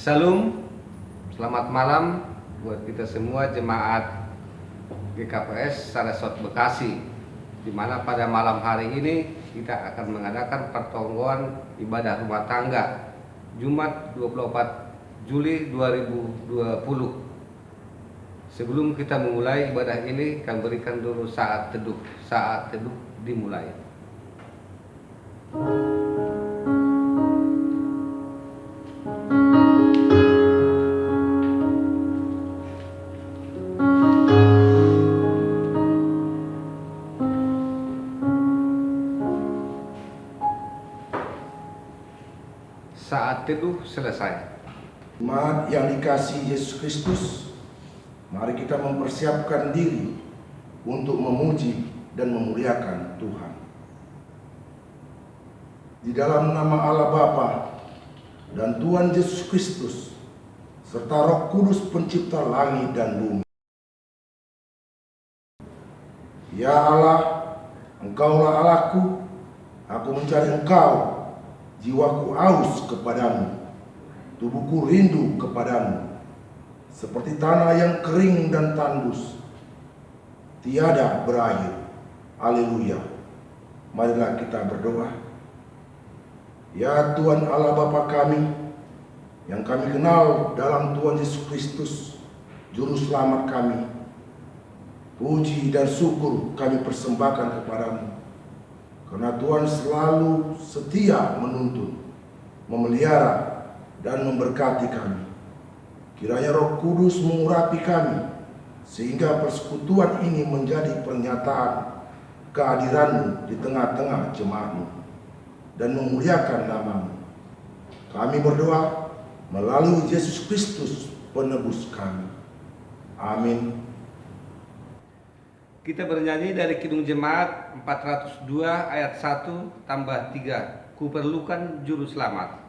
Salam, selamat malam buat kita semua jemaat GKPS Saresot Bekasi, di mana pada malam hari ini kita akan mengadakan pertemuan ibadah rumah tangga Jumat 24 Juli 2020. Sebelum kita memulai ibadah ini, kami berikan dulu saat teduh. Saat teduh dimulai. Saat teduh selesai. Jemaat yang dikasihi Yesus Kristus, mari kita mempersiapkan diri untuk memuji dan memuliakan Tuhan. Di dalam nama Allah Bapa dan Tuhan Yesus Kristus, serta Roh Kudus pencipta langit dan bumi. Ya Allah, Engkaulah Allahku, aku mencari Engkau. Jiwaku aus kepadamu, tubuhku rindu kepadamu, seperti tanah yang kering dan tandus, tiada berair. Haleluya. Marilah kita berdoa. Ya Tuhan Allah Bapa kami, yang kami kenal dalam Tuhan Yesus Kristus, Juru Selamat kami, puji dan syukur kami persembahkan kepadamu. Karena Tuhan selalu setia menuntun, memelihara, dan memberkati kami. Kiranya Roh Kudus mengurapi kami, sehingga persekutuan ini menjadi pernyataan kehadiran-Mu di tengah-tengah jemaat-Mu, dan memuliakan nama-Mu. Kami berdoa melalui Yesus Kristus, penebus kami. Amin. Kita bernyanyi dari Kidung Jemaat 402 ayat 1 tambah 3. Kuperlukan Juru Selamat.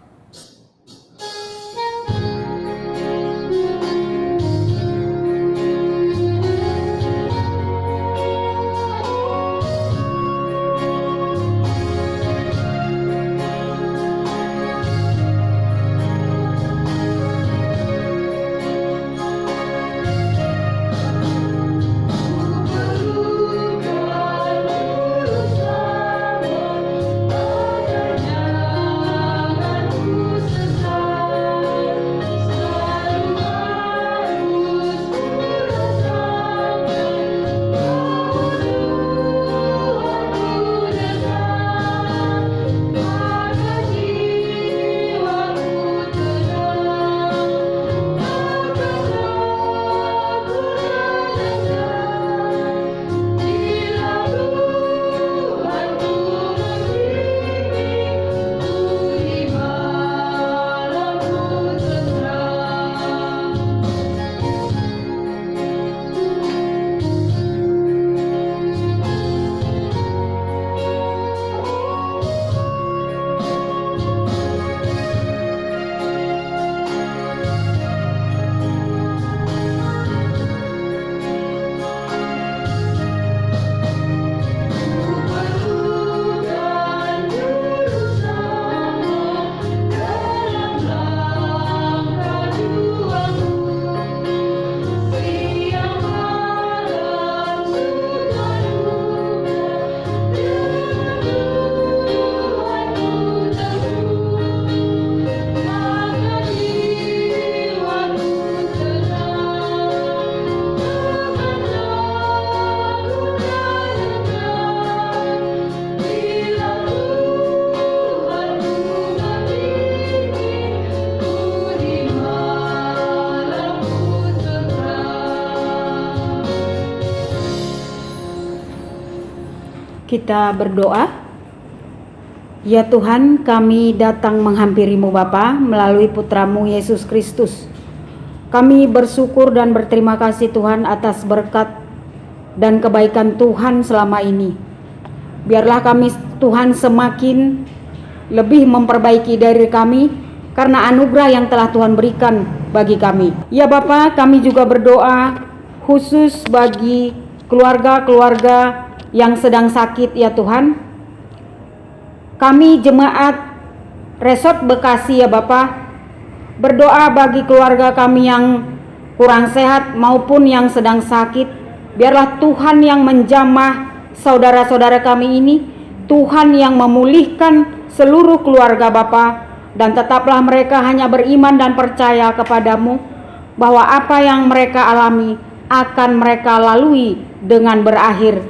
Kita berdoa. Ya Tuhan, kami datang menghampiri-Mu Bapa melalui Putra-Mu Yesus Kristus. Kami bersyukur dan berterima kasih Tuhan atas berkat dan kebaikan Tuhan selama ini. Biarlah kami Tuhan semakin lebih memperbaiki diri kami karena anugerah yang telah Tuhan berikan bagi kami. Ya Bapa, kami juga berdoa khusus bagi keluarga-keluarga yang sedang sakit ya Tuhan. Kami jemaat Resort Bekasi ya Bapak, berdoa bagi keluarga kami yang kurang sehat maupun yang sedang sakit. Biarlah Tuhan yang menjamah saudara-saudara kami ini, Tuhan yang memulihkan seluruh keluarga Bapa, dan tetaplah mereka hanya beriman dan percaya kepadamu bahwa apa yang mereka alami akan mereka lalui dengan berakhir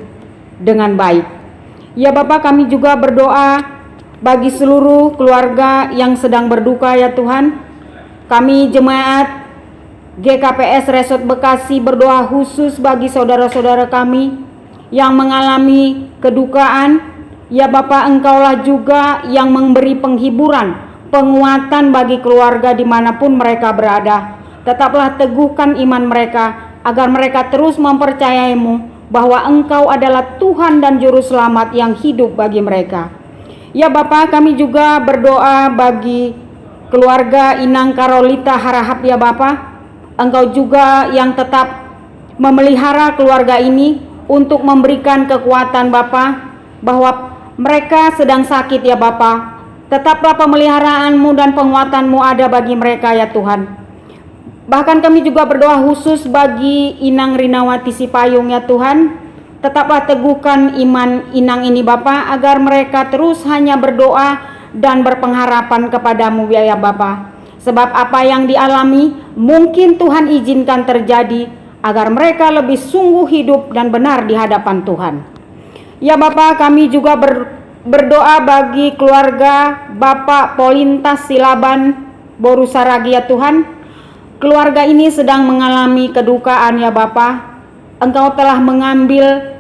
dengan baik. Ya Bapa, kami juga berdoa bagi seluruh keluarga yang sedang berduka ya Tuhan. Kami jemaat GKPS Resort Bekasi berdoa khusus bagi saudara-saudara kami yang mengalami kedukaan. Ya Bapa, Engkaulah juga yang memberi penghiburan, penguatan bagi keluarga dimanapun mereka berada. Tetaplah teguhkan iman mereka agar mereka terus mempercayaimu bahwa Engkau adalah Tuhan dan Juru Selamat yang hidup bagi mereka. Ya Bapa, kami juga berdoa bagi keluarga Inang Karolita Harahap ya Bapa. Engkau juga yang tetap memelihara keluarga ini untuk memberikan kekuatan Bapa, bahwa mereka sedang sakit ya Bapa. Tetaplah pemeliharaanmu dan penguatanmu ada bagi mereka ya Tuhan. Bahkan kami juga berdoa khusus bagi Inang Rinawati Sipayung ya Tuhan. Tetaplah teguhkan iman Inang ini Bapa, agar mereka terus hanya berdoa dan berpengharapan kepadamu ya Bapa. Sebab apa yang dialami mungkin Tuhan izinkan terjadi agar mereka lebih sungguh hidup dan benar di hadapan Tuhan. Ya Bapa, kami juga berdoa bagi keluarga Bapak Polintas Silaban Borusaragi ya Tuhan. Keluarga ini sedang mengalami kedukaan ya Bapa. Engkau telah mengambil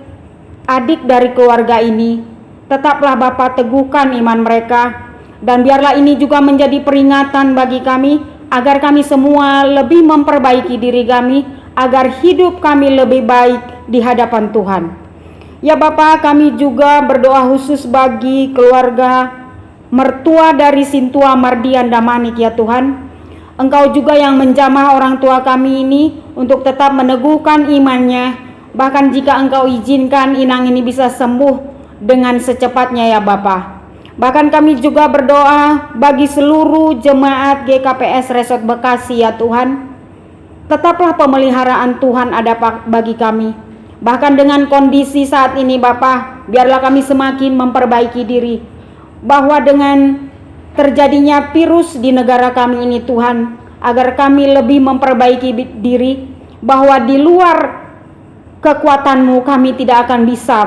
adik dari keluarga ini. Tetaplah Bapa teguhkan iman mereka, dan biarlah ini juga menjadi peringatan bagi kami agar kami semua lebih memperbaiki diri kami, agar hidup kami lebih baik di hadapan Tuhan. Ya Bapa, kami juga berdoa khusus bagi keluarga mertua dari Sintua Mardian Damanik ya Tuhan. Engkau juga yang menjamah orang tua kami ini untuk tetap meneguhkan imannya. Bahkan jika Engkau izinkan Inang ini bisa sembuh dengan secepatnya ya Bapa. Bahkan kami juga berdoa bagi seluruh jemaat GKPS Resort Bekasi ya Tuhan. Tetaplah pemeliharaan Tuhan ada bagi kami. Bahkan dengan kondisi saat ini Bapa, biarlah kami semakin memperbaiki diri, bahwa dengan terjadinya virus di negara kami ini Tuhan, agar kami lebih memperbaiki diri, bahwa di luar kekuatan-Mu kami tidak akan bisa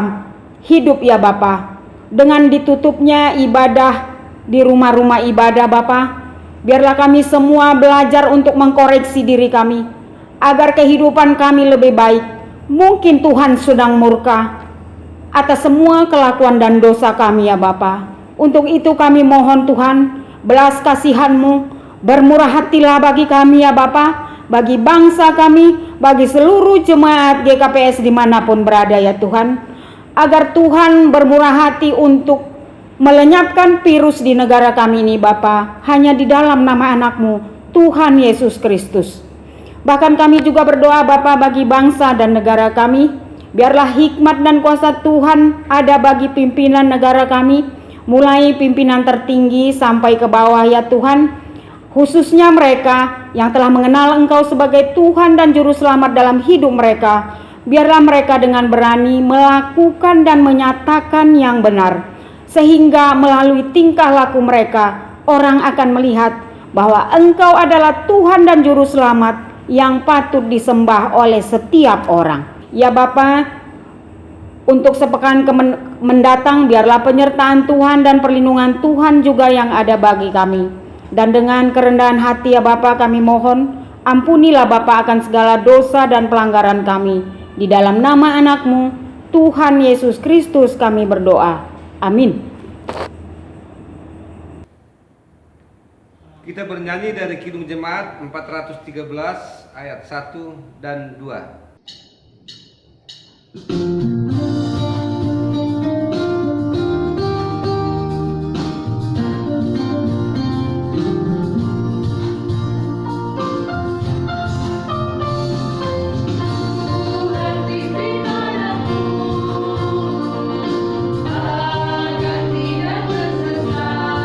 hidup ya Bapa. Dengan ditutupnya ibadah di rumah-rumah ibadah Bapa, biarlah kami semua belajar untuk mengkoreksi diri kami, agar kehidupan kami lebih baik. Mungkin Tuhan sedang murka atas semua kelakuan dan dosa kami ya Bapa. Untuk itu kami mohon Tuhan, belas kasihan-Mu, bermurah hatilah bagi kami ya Bapa, bagi bangsa kami, bagi seluruh jemaat GKPS dimanapun berada ya Tuhan, agar Tuhan bermurah hati untuk melenyapkan virus di negara kami ini Bapa, hanya di dalam nama anak-Mu Tuhan Yesus Kristus. Bahkan kami juga berdoa Bapa bagi bangsa dan negara kami, biarlah hikmat dan kuasa Tuhan ada bagi pimpinan negara kami, mulai pimpinan tertinggi sampai ke bawah ya Tuhan, khususnya mereka yang telah mengenal Engkau sebagai Tuhan dan Juru Selamat dalam hidup mereka. Biarlah mereka dengan berani melakukan dan menyatakan yang benar, sehingga melalui tingkah laku mereka orang akan melihat bahwa Engkau adalah Tuhan dan Juru Selamat yang patut disembah oleh setiap orang. Ya Bapa, untuk sepekan mendatang biarlah penyertaan Tuhan dan perlindungan Tuhan juga yang ada bagi kami. Dan dengan kerendahan hati ya Bapa, kami mohon ampunilah Bapa akan segala dosa dan pelanggaran kami. Di dalam nama anak-Mu Tuhan Yesus Kristus kami berdoa. Amin. Kita bernyanyi dari Kidung Jemaat 413 ayat 1 dan 2. Agar tidak tersesat,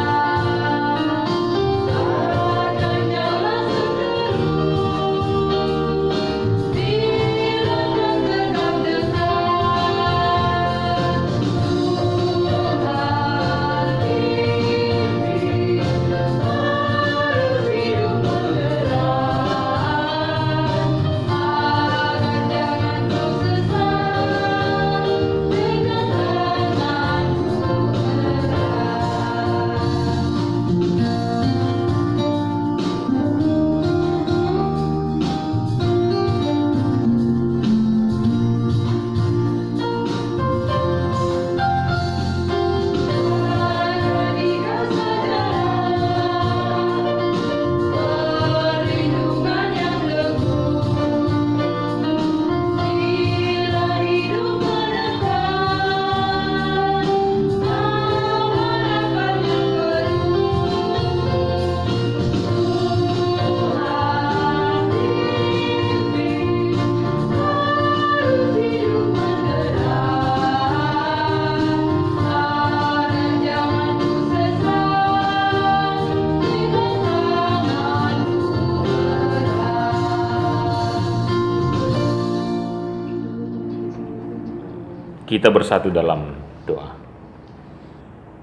Kita bersatu dalam doa.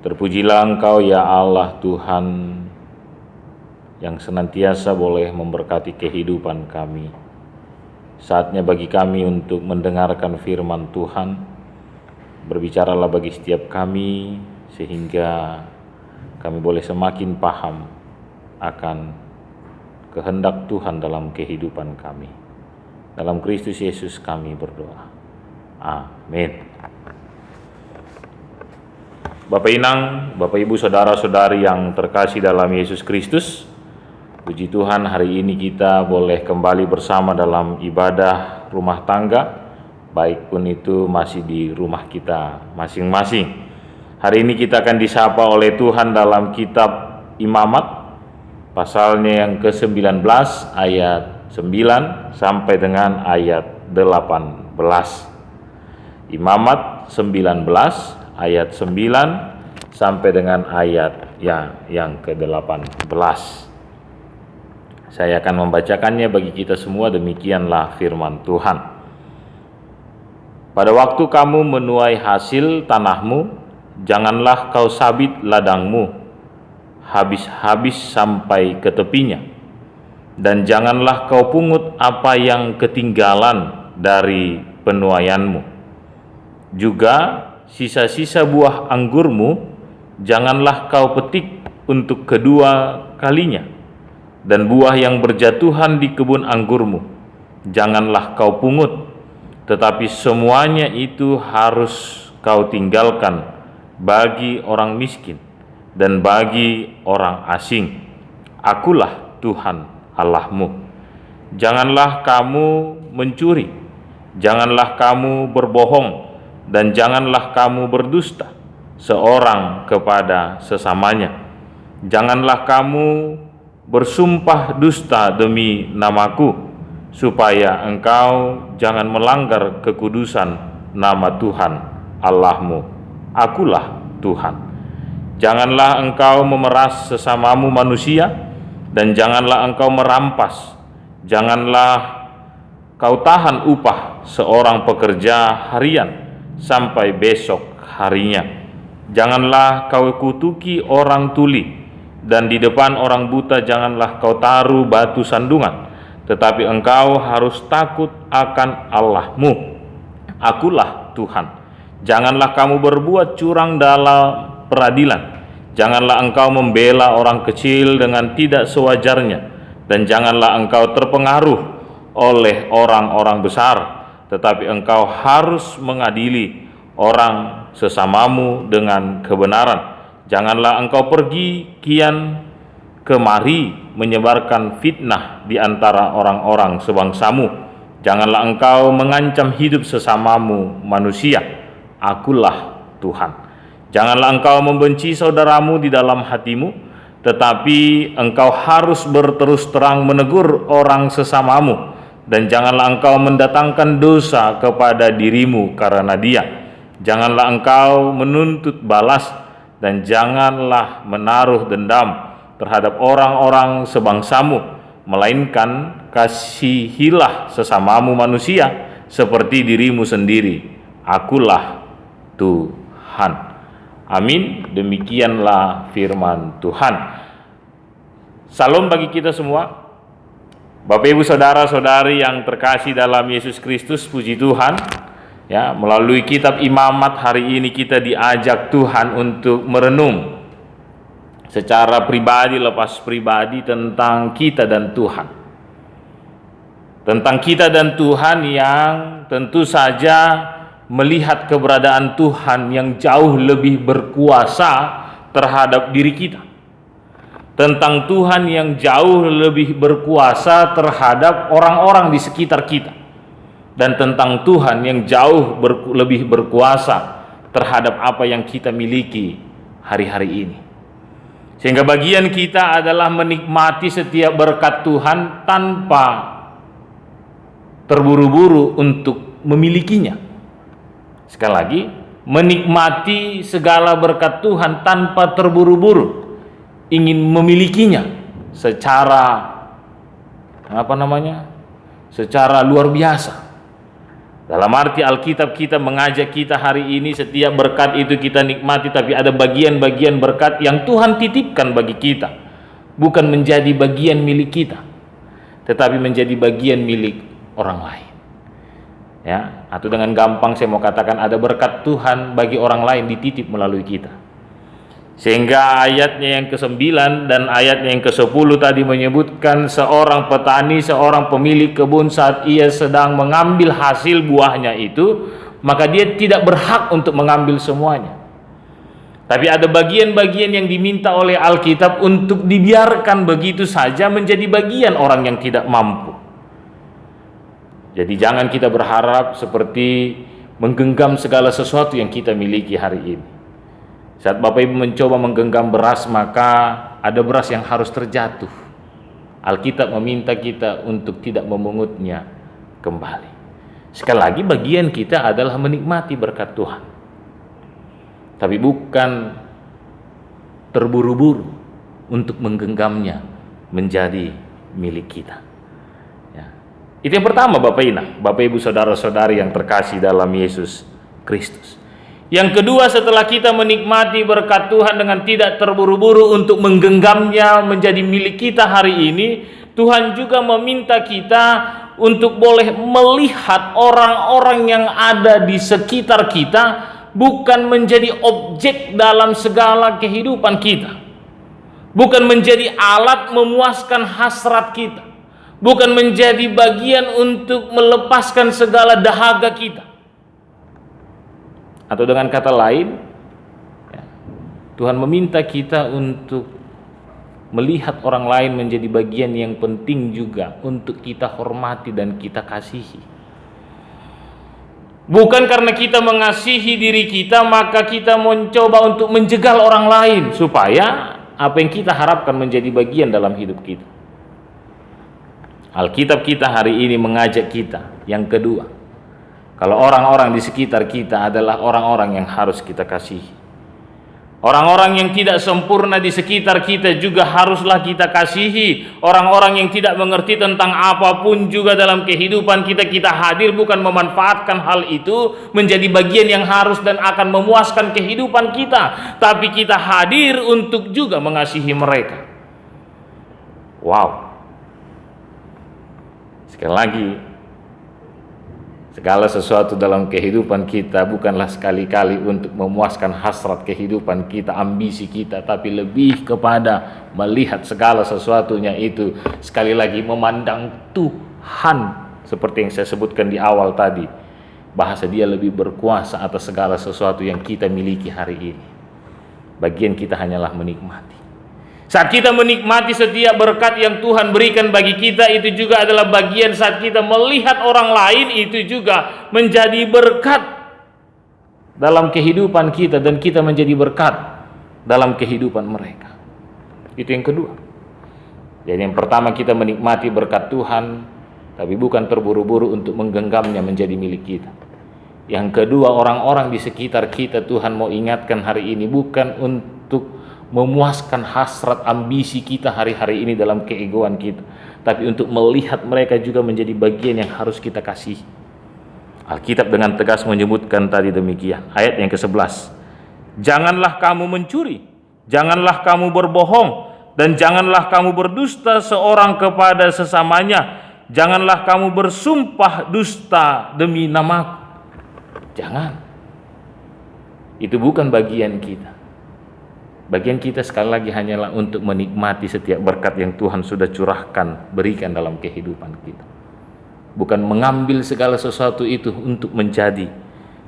Terpujilah Engkau ya Allah Tuhan yang senantiasa boleh memberkati kehidupan kami. Saatnya bagi kami untuk mendengarkan firman Tuhan. Berbicaralah bagi setiap kami sehingga kami boleh semakin paham akan kehendak Tuhan dalam kehidupan kami. Dalam Kristus Yesus kami berdoa. Amin. Bapak Inang, Bapak Ibu, Saudara-saudari yang terkasih dalam Yesus Kristus, puji Tuhan hari ini kita boleh kembali bersama dalam ibadah rumah tangga, baik pun itu masih di rumah kita masing-masing. Hari ini kita akan disapa oleh Tuhan dalam kitab Imamat, pasalnya yang ke-19 ayat 9 sampai dengan ayat 18. Imamat 19 ayat 9 sampai dengan ayat yang ke-18. Saya akan membacakannya bagi kita semua. Demikianlah firman Tuhan. Pada waktu kamu menuai hasil tanahmu, janganlah kau sabit ladangmu habis-habis sampai ke tepinya, dan janganlah kau pungut apa yang ketinggalan dari penuaianmu. Juga sisa-sisa buah anggurmu janganlah kau petik untuk kedua kalinya, dan buah yang berjatuhan di kebun anggurmu janganlah kau pungut, tetapi semuanya itu harus kau tinggalkan bagi orang miskin dan bagi orang asing. Akulah Tuhan Allahmu. Janganlah kamu mencuri, janganlah kamu berbohong, dan janganlah kamu berdusta seorang kepada sesamanya. Janganlah kamu bersumpah dusta demi namaku, supaya engkau jangan melanggar kekudusan nama Tuhan Allahmu. Akulah Tuhan. Janganlah engkau memeras sesamamu manusia, dan janganlah engkau merampas. Janganlah kau tahan upah seorang pekerja harian sampai besok harinya. Janganlah kau kutuki orang tuli, dan di depan orang buta janganlah kau taruh batu sandungan, tetapi engkau harus takut akan Allahmu. Akulah Tuhan. Janganlah kamu berbuat curang dalam peradilan. Janganlah engkau membela orang kecil dengan tidak sewajarnya, dan janganlah engkau terpengaruh oleh orang-orang besar, tetapi engkau harus mengadili orang sesamamu dengan kebenaran. Janganlah engkau pergi kian kemari menyebarkan fitnah di antara orang-orang sebangsamu. Janganlah engkau mengancam hidup sesamamu manusia. Akulah Tuhan. Janganlah engkau membenci saudaramu di dalam hatimu, tetapi engkau harus berterus terang menegur orang sesamamu. Dan janganlah engkau mendatangkan dosa kepada dirimu karena dia. Janganlah engkau menuntut balas, dan janganlah menaruh dendam terhadap orang-orang sebangsamu, melainkan kasihilah sesamamu manusia seperti dirimu sendiri. Akulah Tuhan. Amin. Demikianlah firman Tuhan. Salam bagi kita semua. Bapak Ibu Saudara-saudari yang terkasih dalam Yesus Kristus, puji Tuhan. Ya, melalui kitab Imamat hari ini kita diajak Tuhan untuk merenung secara pribadi lepas pribadi tentang kita dan Tuhan. Tentang kita dan Tuhan yang tentu saja melihat keberadaan Tuhan yang jauh lebih berkuasa terhadap diri kita. Tentang Tuhan yang jauh lebih berkuasa terhadap orang-orang di sekitar kita, dan tentang Tuhan yang jauh lebih berkuasa terhadap apa yang kita miliki hari-hari ini. Sehingga bagian kita adalah menikmati setiap berkat Tuhan tanpa terburu-buru untuk memilikinya. Sekali lagi, menikmati segala berkat Tuhan tanpa terburu-buru ingin memilikinya secara secara luar biasa. Dalam arti Alkitab kita mengajak kita hari ini, setiap berkat itu kita nikmati, tapi ada bagian-bagian berkat yang Tuhan titipkan bagi kita, bukan menjadi bagian milik kita, tetapi menjadi bagian milik orang lain. Ya, atau dengan gampang saya mau katakan, ada berkat Tuhan bagi orang lain dititip melalui kita. Sehingga ayatnya yang ke-9 dan ayatnya yang ke-10 tadi menyebutkan seorang petani, seorang pemilik kebun, saat ia sedang mengambil hasil buahnya itu, maka dia tidak berhak untuk mengambil semuanya. Tapi ada bagian-bagian yang diminta oleh Alkitab untuk dibiarkan begitu saja menjadi bagian orang yang tidak mampu. Jadi jangan kita berharap seperti menggenggam segala sesuatu yang kita miliki hari ini. Saat Bapak Ibu mencoba menggenggam beras, maka ada beras yang harus terjatuh. Alkitab meminta kita untuk tidak memungutnya kembali. Sekali lagi, bagian kita adalah menikmati berkat Tuhan, tapi bukan terburu-buru untuk menggenggamnya menjadi milik kita. Ya. Itu yang pertama, Bapak Ibu saudara-saudari yang terkasih dalam Yesus Kristus. Yang kedua, setelah kita menikmati berkat Tuhan dengan tidak terburu-buru untuk menggenggamnya menjadi milik kita hari ini, Tuhan juga meminta kita untuk boleh melihat orang-orang yang ada di sekitar kita bukan menjadi objek dalam segala kehidupan kita, bukan menjadi alat memuaskan hasrat kita, bukan menjadi bagian untuk melepaskan segala dahaga kita. Atau dengan kata lain, ya, Tuhan meminta kita untuk melihat orang lain menjadi bagian yang penting juga untuk kita hormati dan kita kasihi. Bukan karena kita mengasihi diri kita, maka kita mencoba untuk menjegal orang lain supaya apa yang kita harapkan menjadi bagian dalam hidup kita. Alkitab kita hari ini mengajak kita, yang kedua, kalau orang-orang di sekitar kita adalah orang-orang yang harus kita kasihi. Orang-orang yang tidak sempurna di sekitar kita juga haruslah kita kasihi. Orang-orang yang tidak mengerti tentang apapun juga dalam kehidupan kita, kita hadir bukan memanfaatkan hal itu menjadi bagian yang harus dan akan memuaskan kehidupan kita, tapi kita hadir untuk juga mengasihi mereka. Wow. Sekali lagi, segala sesuatu dalam kehidupan kita bukanlah sekali-kali untuk memuaskan hasrat kehidupan kita, ambisi kita, tapi lebih kepada melihat segala sesuatunya itu sekali lagi memandang Tuhan, seperti yang saya sebutkan di awal tadi, bahasa Dia lebih berkuasa atas segala sesuatu yang kita miliki hari ini. Bagian kita hanyalah menikmati. Saat kita menikmati setiap berkat yang Tuhan berikan bagi kita, itu juga adalah bagian saat kita melihat orang lain itu juga menjadi berkat dalam kehidupan kita dan kita menjadi berkat dalam kehidupan mereka. Itu yang kedua. Jadi yang pertama, kita menikmati berkat Tuhan tapi bukan terburu-buru untuk menggenggamnya menjadi milik kita. Yang kedua, orang-orang di sekitar kita Tuhan mau ingatkan hari ini bukan untuk memuaskan hasrat ambisi kita hari-hari ini dalam keegoan kita, tapi untuk melihat mereka juga menjadi bagian yang harus kita kasih. Alkitab dengan tegas menyebutkan tadi demikian. Ayat yang ke-11. Janganlah kamu mencuri, janganlah kamu berbohong, dan janganlah kamu berdusta seorang kepada sesamanya. Janganlah kamu bersumpah dusta demi namaku. Jangan. Itu bukan bagian kita. Bagian kita sekali lagi hanyalah untuk menikmati setiap berkat yang Tuhan sudah curahkan, berikan dalam kehidupan kita. Bukan mengambil segala sesuatu itu untuk menjadi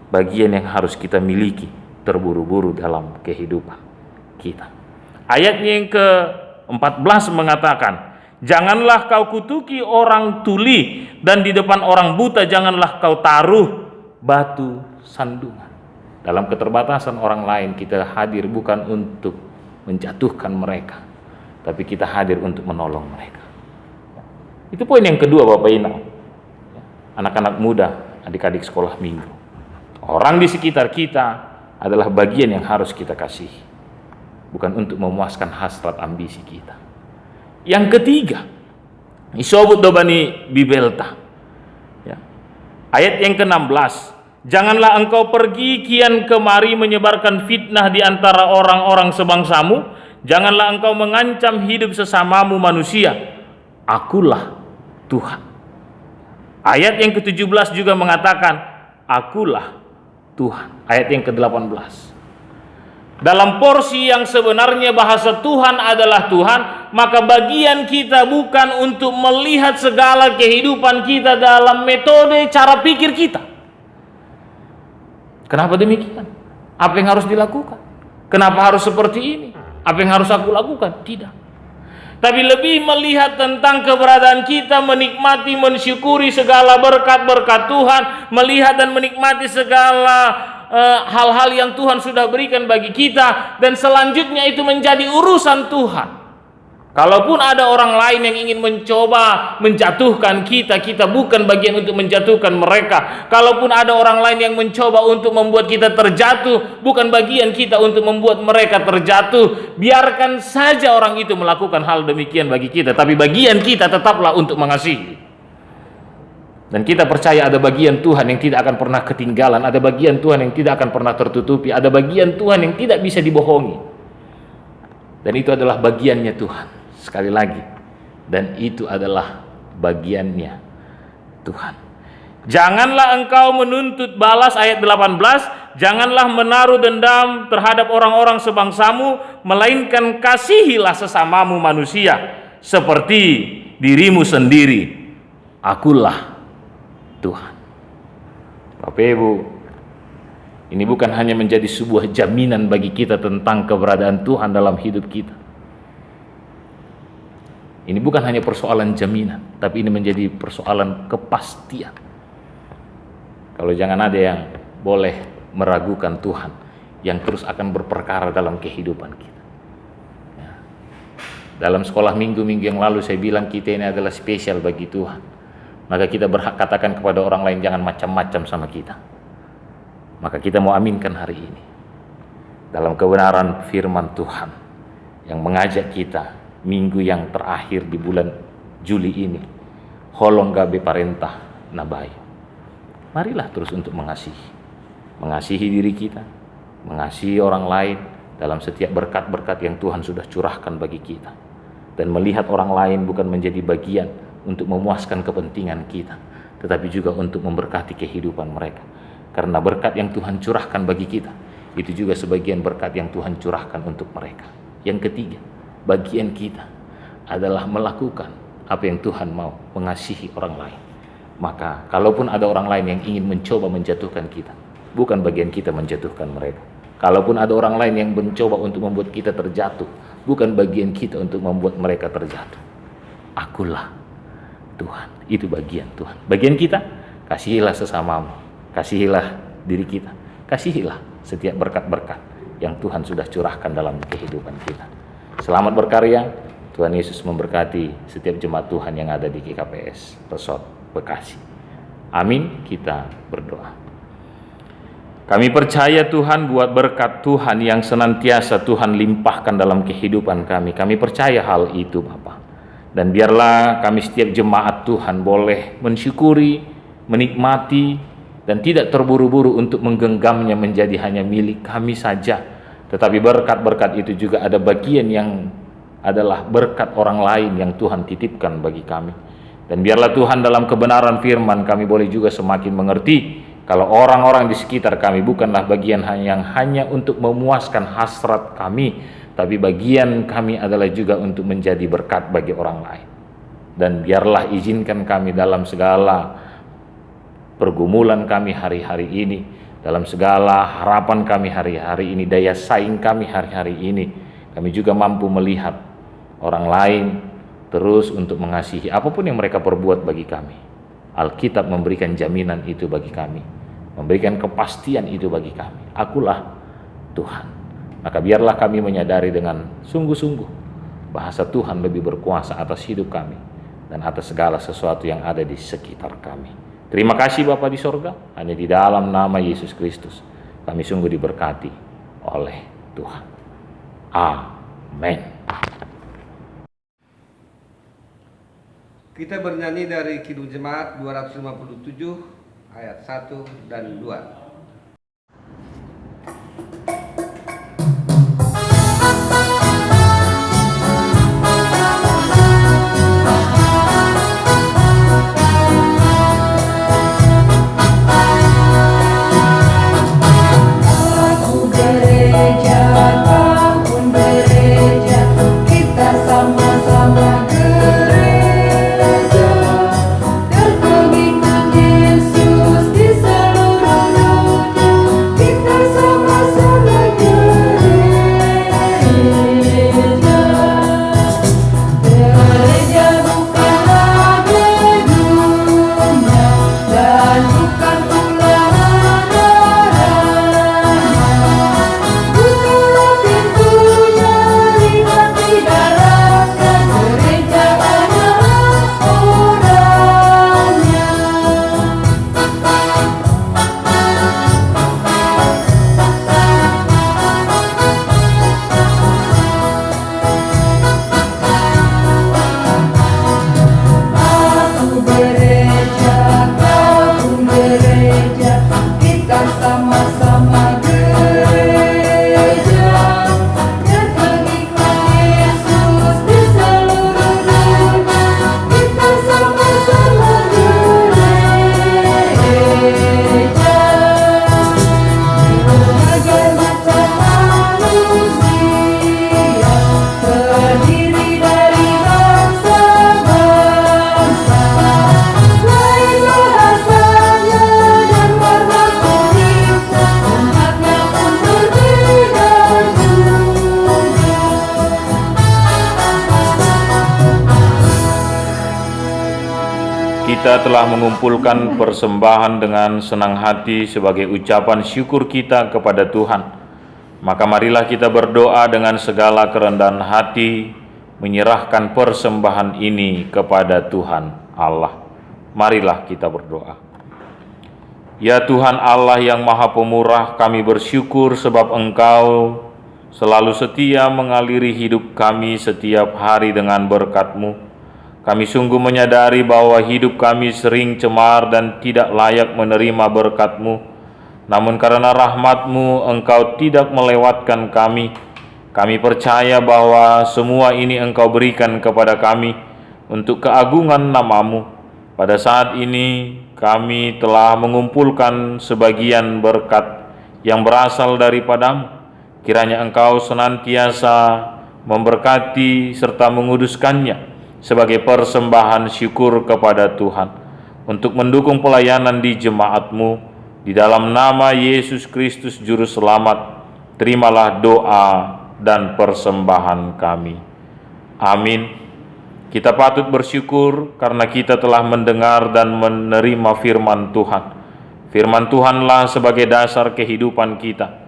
bagian yang harus kita miliki terburu-buru dalam kehidupan kita. Ayatnya yang ke-14 mengatakan, janganlah kau kutuki orang tuli, dan di depan orang buta janganlah kau taruh batu sandungan. Dalam keterbatasan orang lain kita hadir bukan untuk menjatuhkan mereka, tapi kita hadir untuk menolong mereka. Itu poin yang kedua, Bapak Ibu, anak-anak muda, adik-adik sekolah minggu. Orang di sekitar kita adalah bagian yang harus kita kasihi, bukan untuk memuaskan hasrat ambisi kita. Yang ketiga, isobut dobani bibelta. Ayat yang ke-16, janganlah engkau pergi kian kemari menyebarkan fitnah di antara orang-orang sebangsamu. Janganlah engkau mengancam hidup sesamamu manusia. Akulah Tuhan. Ayat yang ke-17 juga mengatakan, akulah Tuhan. Ayat yang ke-18. Dalam porsi yang sebenarnya bahasa Tuhan adalah Tuhan, maka bagian kita bukan untuk melihat segala kehidupan kita dalam metode cara pikir kita. Kenapa demikian? Apa yang harus dilakukan? Kenapa harus seperti ini? Apa yang harus aku lakukan? Tidak. Tapi lebih melihat tentang keberadaan kita, menikmati, mensyukuri segala berkat-berkat Tuhan, melihat dan menikmati segala hal-hal yang Tuhan sudah berikan bagi kita, dan selanjutnya itu menjadi urusan Tuhan. Kalaupun ada orang lain yang ingin mencoba menjatuhkan kita, kita bukan bagian untuk menjatuhkan mereka. Kalaupun ada orang lain yang mencoba untuk membuat kita terjatuh, bukan bagian kita untuk membuat mereka terjatuh. Biarkan saja orang itu melakukan hal demikian bagi kita, tapi bagian kita tetaplah untuk mengasihi. Dan kita percaya ada bagian Tuhan yang tidak akan pernah ketinggalan, ada bagian Tuhan yang tidak akan pernah tertutupi, ada bagian Tuhan yang tidak bisa dibohongi. Dan itu adalah bagiannya Tuhan. Sekali lagi, dan itu adalah bagiannya Tuhan. Janganlah engkau menuntut balas, ayat 18, janganlah menaruh dendam terhadap orang-orang sebangsamu, melainkan kasihilah sesamamu manusia seperti dirimu sendiri. Akulah Tuhan. Bapak Ibu, ini bukan hanya menjadi sebuah jaminan bagi kita tentang keberadaan Tuhan dalam hidup kita. Ini bukan hanya persoalan jaminan, tapi ini menjadi persoalan kepastian. Kalau jangan ada yang boleh meragukan Tuhan, yang terus akan berperkara dalam kehidupan kita. Dalam sekolah minggu-minggu yang lalu saya bilang kita ini adalah spesial bagi Tuhan. Maka kita berhak katakan kepada orang lain jangan macam-macam sama kita. Maka kita mau aminkan hari ini dalam kebenaran firman Tuhan yang mengajak kita minggu yang terakhir di bulan Juli ini, holong gabe parentah nabayo. Marilah terus untuk mengasihi diri kita, mengasihi orang lain dalam setiap berkat-berkat yang Tuhan sudah curahkan bagi kita, dan melihat orang lain bukan menjadi bagian untuk memuaskan kepentingan kita, tetapi juga untuk memberkati kehidupan mereka. Karena berkat yang Tuhan curahkan bagi kita, itu juga sebagian berkat yang Tuhan curahkan untuk mereka. Yang ketiga, bagian kita adalah melakukan apa yang Tuhan mau, mengasihi orang lain. Maka kalaupun ada orang lain yang ingin mencoba menjatuhkan kita, bukan bagian kita menjatuhkan mereka. Kalaupun ada orang lain yang mencoba untuk membuat kita terjatuh, bukan bagian kita untuk membuat mereka terjatuh. Akulah Tuhan, itu bagian Tuhan. Bagian kita, kasihilah sesamamu, kasihilah diri kita, kasihilah setiap berkat-berkat yang Tuhan sudah curahkan dalam kehidupan kita. Selamat berkarya, Tuhan Yesus memberkati setiap jemaat Tuhan yang ada di GKPS Resort Bekasi. Amin, kita berdoa. Kami percaya Tuhan buat berkat Tuhan yang senantiasa Tuhan limpahkan dalam kehidupan kami. Kami percaya hal itu Bapa. Dan biarlah kami setiap jemaat Tuhan boleh mensyukuri, menikmati, dan tidak terburu-buru untuk menggenggamnya menjadi hanya milik kami saja. Tetapi berkat-berkat itu juga ada bagian yang adalah berkat orang lain yang Tuhan titipkan bagi kami. Dan biarlah Tuhan dalam kebenaran firman kami boleh juga semakin mengerti kalau orang-orang di sekitar kami bukanlah bagian yang hanya untuk memuaskan hasrat kami, tapi bagian kami adalah juga untuk menjadi berkat bagi orang lain. Dan biarlah izinkan kami dalam segala pergumulan kami hari-hari ini, dalam segala harapan kami hari-hari ini, daya saing kami hari-hari ini, kami juga mampu melihat orang lain terus untuk mengasihi apapun yang mereka perbuat bagi kami. Alkitab memberikan jaminan itu bagi kami, memberikan kepastian itu bagi kami. Akulah Tuhan. Maka biarlah kami menyadari dengan sungguh-sungguh bahasa Tuhan lebih berkuasa atas hidup kami dan atas segala sesuatu yang ada di sekitar kami. Terima kasih Bapa di sorga, hanya di dalam nama Yesus Kristus kami sungguh diberkati oleh Tuhan. Amin. Kita bernyanyi dari Kidung Jemaat 257, ayat 1 dan 2. Kita telah mengumpulkan persembahan dengan senang hati sebagai ucapan syukur kita kepada Tuhan. Maka marilah kita berdoa dengan segala kerendahan hati, menyerahkan persembahan ini kepada Tuhan Allah. Marilah kita berdoa. Ya Tuhan Allah yang Maha Pemurah, kami bersyukur sebab Engkau selalu setia mengaliri hidup kami setiap hari dengan berkat-Mu. Kami sungguh menyadari bahwa hidup kami sering cemar dan tidak layak menerima berkat-Mu. Namun karena rahmat-Mu, Engkau tidak melewatkan kami. Kami percaya bahwa semua ini Engkau berikan kepada kami untuk keagungan nama-Mu. Pada saat ini kami telah mengumpulkan sebagian berkat yang berasal daripada-Mu. Kiranya Engkau senantiasa memberkati serta menguduskannya sebagai persembahan syukur kepada Tuhan untuk mendukung pelayanan di jemaat-Mu. Di dalam nama Yesus Kristus Juru Selamat, terimalah doa dan persembahan kami. Amin. Kita patut bersyukur karena kita telah mendengar dan menerima firman Tuhan. Firman Tuhanlah sebagai dasar kehidupan kita,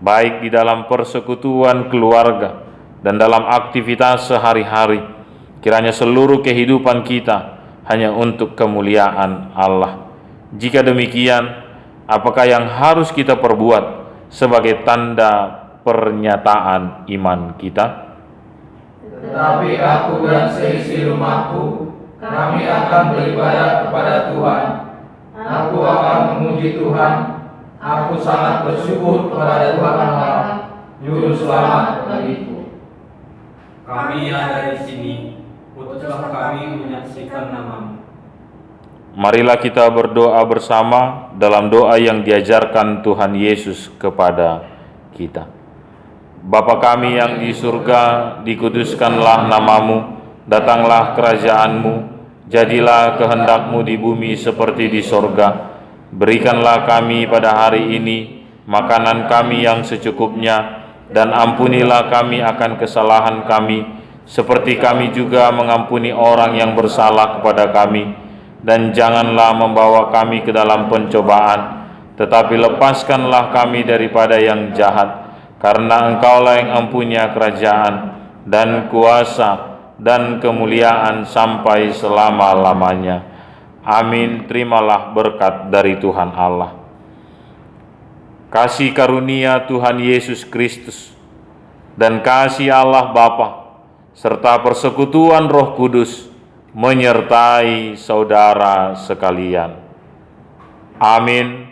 baik di dalam persekutuan keluarga dan dalam aktivitas sehari-hari. Kiranya seluruh kehidupan kita hanya untuk kemuliaan Allah. Jika demikian, apakah yang harus kita perbuat sebagai tanda pernyataan iman kita? Tetapi aku dan seisi rumahku, kami akan beribadah kepada Tuhan. Aku akan memuji Tuhan. Aku sangat bersyukur kepada Tuhan Allah, Juru Selamat bagiku. Kami yang ada di sini, putuslah kami menyaksikan nama-Mu. Marilah kita berdoa bersama dalam doa yang diajarkan Tuhan Yesus kepada kita. Bapa kami yang di surga, dikuduskanlah nama-Mu, datanglah kerajaan-Mu, jadilah kehendak-Mu di bumi seperti di sorga. Berikanlah kami pada hari ini makanan kami yang secukupnya, dan ampunilah kami akan kesalahan kami, seperti kami juga mengampuni orang yang bersalah kepada kami. Dan janganlah membawa kami ke dalam pencobaan, tetapi lepaskanlah kami daripada yang jahat. Karena Engkaulah yang empunya kerajaan dan kuasa dan kemuliaan sampai selama-lamanya. Amin. Terimalah berkat dari Tuhan Allah. Kasih karunia Tuhan Yesus Kristus dan kasih Allah Bapa serta persekutuan Roh Kudus menyertai saudara sekalian. Amin.